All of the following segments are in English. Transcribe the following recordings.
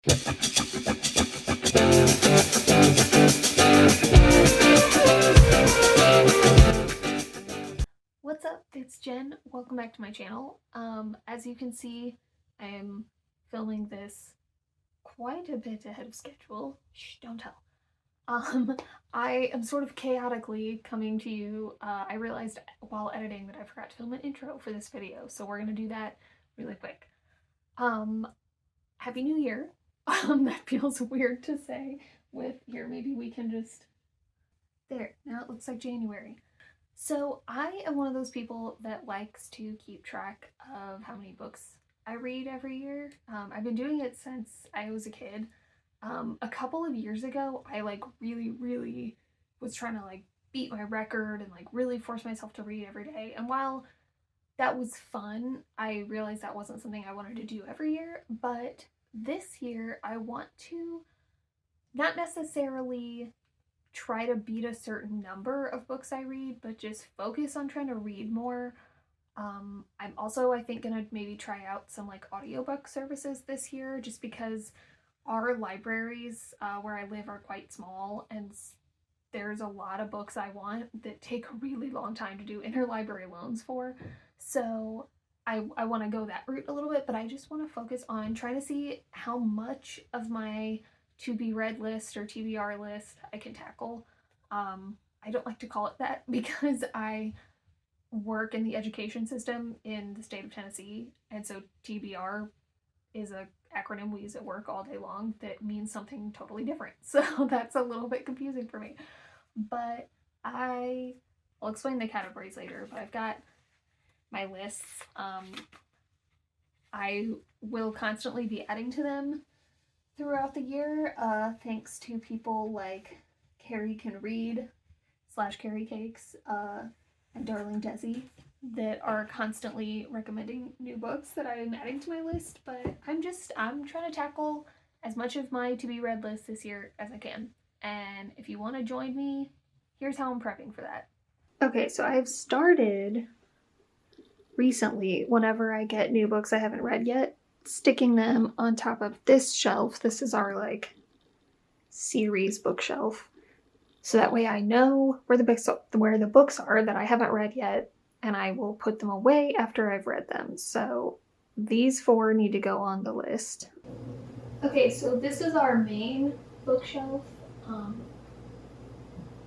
What's up? It's Jen. Welcome back to my channel. As you can see, I am filming this quite a bit ahead of schedule. Shh, don't tell. Um, I am sort of chaotically coming to you. I realized while editing that I forgot to film an intro for this video, so we're gonna do that really quick. Happy New Year. That feels weird to say with here. Maybe we can just, there, now it looks like January. So I am one of those people that likes to keep track of how many books I read every year. I've been doing it since I was a kid. A couple of years ago, I like really was trying to like beat my record and like really force myself to read every day. And while that was fun, I realized that wasn't something I wanted to do every year. But this year, I want to not necessarily try to beat a certain number of books I read, but just focus on trying to read more. I'm also, I think, gonna maybe try out some like audiobook services this year, just because our libraries where I live are quite small, and there's a lot of books I want that take a really long time to do interlibrary loans for. So I want to go that route a little bit, but I just want to focus on trying to see how much of my to be read list or TBR list I can tackle. I don't like to call it that because I work in the education system in the state of Tennessee, and so TBR is a acronym we use at work all day long that means something totally different. So that's a little bit confusing for me. But I'll explain the categories later, but I've got my lists. I will constantly be adding to them throughout the year, thanks to people like Carrie Can Read / Carrie Cakes and Darling Desi that are constantly recommending new books that I'm adding to my list. But I'm trying to tackle as much of my to be read list this year as I can. And if you want to join me, here's how I'm prepping for that. Okay, so I've started recently, whenever I get new books I haven't read yet, sticking them on top of this shelf. This is our like series bookshelf. So that way I know where the books are that I haven't read yet, and I will put them away after I've read them. So these 4 need to go on the list. Okay, so this is our main bookshelf.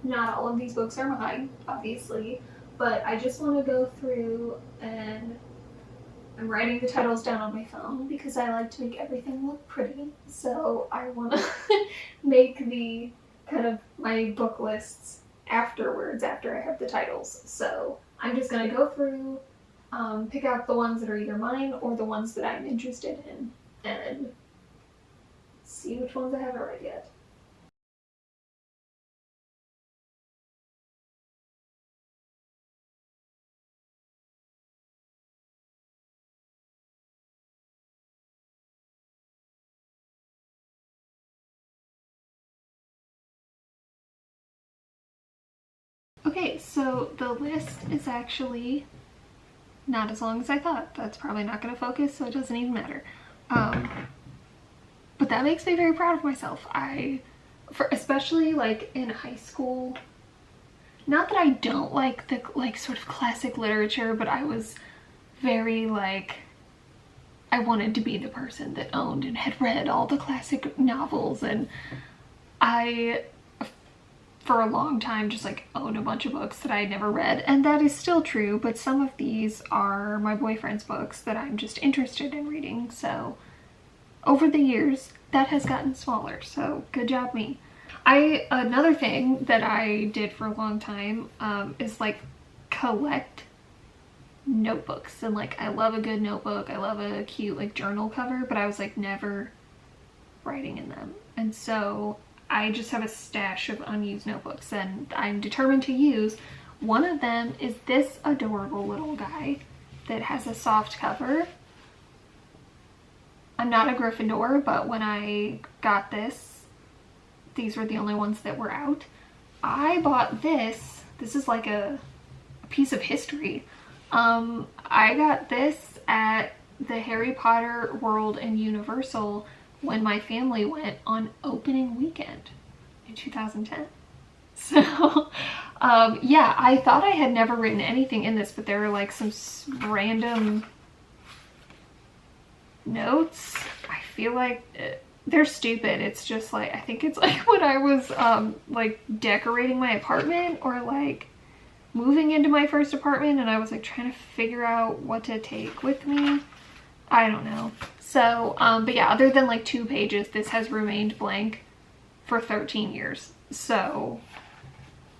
Not all of these books are mine, obviously, but I just want to go through, and I'm writing the titles down on my phone because I like to make everything look pretty. So I want to make the kind of my book lists afterwards, after I have the titles. So I'm just going to go through, pick out the ones that are either mine or the ones that I'm interested in, and see which ones I haven't read yet. Okay, so the list is actually not as long as I thought. That's probably not going to focus, so it doesn't even matter. But that makes me very proud of myself. Especially like in high school, not that I don't like the like sort of classic literature, but I was very like, I wanted to be the person that owned and had read all the classic novels, and I for a long time just like owned a bunch of books that I had never read, and that is still true, but some of these are my boyfriend's books that I'm just interested in reading. So over the years that has gotten smaller, so good job me. Another thing that I did for a long time is like collect notebooks, and like I love a good notebook, I love a cute like journal cover, but I was like never writing in them, and so I just have a stash of unused notebooks, and I'm determined to use. One of them is this adorable little guy that has a soft cover. I'm not a Gryffindor, but when I got this, these were the only ones that were out. I bought this. This is like a piece of history. I got this at the Harry Potter World and Universal when my family went on opening weekend in 2010. So, yeah, I thought I had never written anything in this, but there were like some random notes. I feel like they're stupid. It's just like, I think it's like when I was like decorating my apartment or like moving into my first apartment and I was like trying to figure out what to take with me. I don't know. So, but yeah, other than like 2 pages, this has remained blank for 13 years. So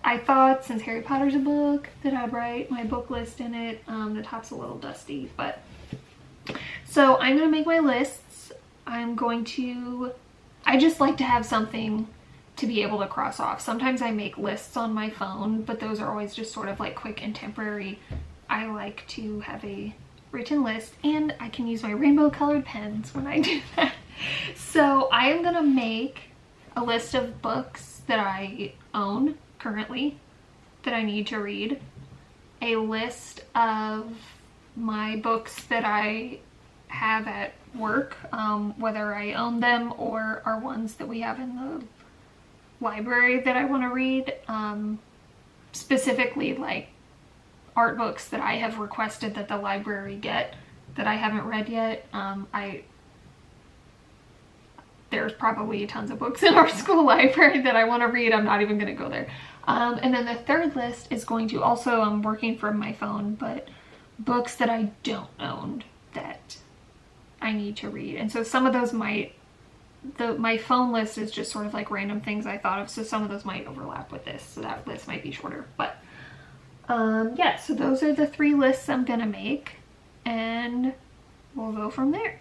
I thought since Harry Potter's a book that I'd write my book list in it. The top's a little dusty, but so I'm gonna make my lists. I just like to have something to be able to cross off. Sometimes I make lists on my phone, but those are always just sort of like quick and temporary. I like to have a written list, and I can use my rainbow colored pens when I do that. So I am gonna make a list of books that I own currently that I need to read, a list of my books that I have at work, whether I own them or are ones that we have in the library that I want to read, specifically like art books that I have requested that the library get that I haven't read yet. There's probably tons of books in our school library that I want to read. I'm not even going to go there. And then the third list is going to also, I'm working from my phone, but books that I don't own that I need to read. And so some of those my phone list is just sort of like random things I thought of, so some of those might overlap with this, so that list might be shorter. But yeah, so those are the 3 lists I'm gonna make, and we'll go from there.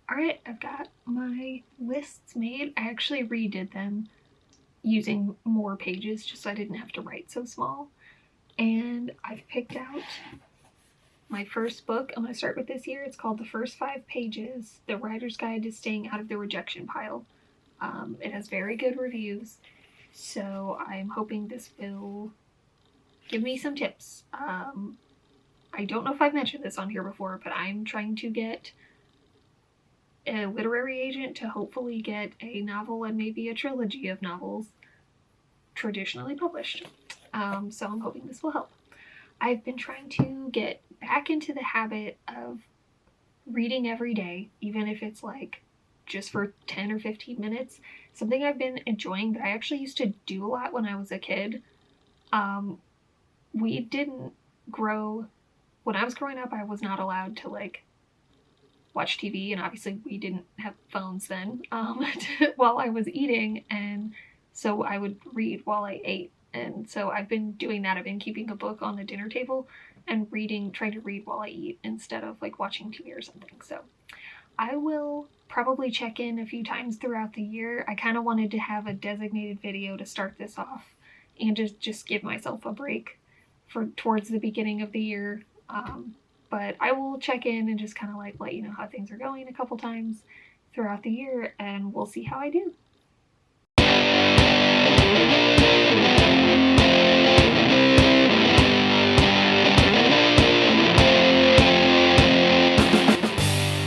Alright, I've got my lists made. I actually redid them using more pages just so I didn't have to write so small. And I've picked out my first book. I'm going to start with this year. It's called The First 5 Pages, The Writer's Guide to Staying Out of the Rejection Pile. It has very good reviews, so I'm hoping this will give me some tips. I don't know if I've mentioned this on here before, but I'm trying to get a literary agent to hopefully get a novel and maybe a trilogy of novels traditionally published. So I'm hoping this will help. I've been trying to get back into the habit of reading every day, even if it's like just for 10 or 15 minutes. Something I've been enjoying that I actually used to do a lot when I was a kid. We didn't grow, when I was growing up, I was not allowed to like watch TV, and obviously we didn't have phones then, while I was eating, and so I would read while I ate. And so I've been doing that. I've been keeping a book on the dinner table and trying to read while I eat instead of like watching TV or something. So I will probably check in a few times throughout the year. I kind of wanted to have a designated video to start this off and just give myself a break for towards the beginning of the year. But I will check in and just kind of like let you know how things are going a couple times throughout the year, and we'll see how I do.